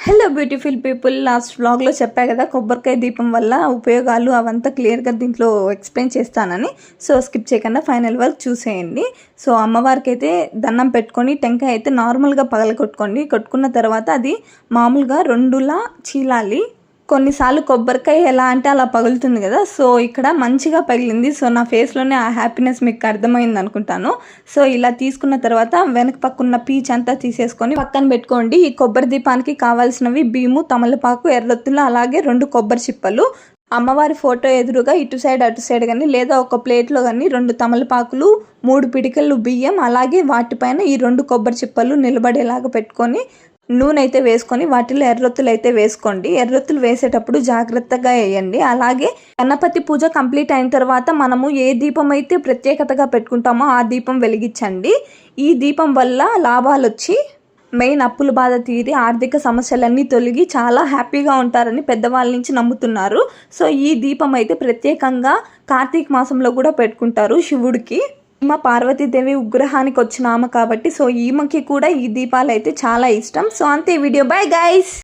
Hello beautiful people, last వ్లాగ్లో చెప్పా కదా కొబ్బరికాయ దీపం వల్ల ఉపయోగాలు అవంతా క్లియర్గా దీంట్లో ఎక్స్ప్లెయిన్ చేస్తానని. సో స్కిప్ చేయకుండా ఫైనల్ వరకు చూసేయండి. సో అమ్మవారికి అయితే దండం పెట్టుకొని టెంకాయ అయితే నార్మల్గా కొట్టుకున్న తర్వాత అది మామూలుగా రెండులా చీలాలి. కొన్నిసార్లు కొబ్బరికాయ ఎలా అంటే అలా పగులుతుంది కదా, సో ఇక్కడ మంచిగా పగిలింది. సో నా ఫేస్లోనే ఆ హ్యాపీనెస్ మీకు అర్థమైంది అనుకుంటాను. సో ఇలా తీసుకున్న తర్వాత వెనక పక్కన్న పీచ్ అంతా తీసేసుకొని పక్కన పెట్టుకోండి. ఈ కొబ్బరి దీపానికి కావాల్సినవి బియ్యము, తమలపాకు, ఎర్రొత్తులు, అలాగే 2 కొబ్బరి చిప్పలు. అమ్మవారి ఫోటో ఎదురుగా ఇటు సైడ్ అటు సైడ్ కానీ లేదా ఒక ప్లేట్లో కానీ 2 తమలపాకులు, 3 పిడికలు బియ్యం, అలాగే వాటిపైన ఈ 2 కొబ్బరి చిప్పలు నిలబడేలాగా పెట్టుకొని నూనె అయితే వేసుకొని వాటిలో ఎర్రొత్తులు అయితే వేసుకోండి. ఎర్రొత్తులు వేసేటప్పుడు జాగ్రత్తగా వేయండి. అలాగే గణపతి పూజ కంప్లీట్ అయిన తర్వాత మనము ఏ దీపం అయితే ప్రత్యేకతగా పెట్టుకుంటామో ఆ దీపం వెలిగించండి. ఈ దీపం వల్ల లాభాలు వచ్చి మెయిన్ అప్పుల బాధ తీరి ఆర్థిక సమస్యలన్నీ తొలగి చాలా హ్యాపీగా ఉంటారని పెద్దవాళ్ళ నుంచి నమ్ముతున్నారు. సో ఈ దీపం అయితే ప్రత్యేకంగా కార్తీక మాసంలో కూడా పెట్టుకుంటారు శివుడికి. ఈమె పార్వతీదేవి విగ్రహానికి వచ్చిన ఆమె కాబట్టి సో ఈమెకి కూడా ఈ దీపాలు అయితే చాలా ఇష్టం. సో అంతే వీడియో, బై గైస్.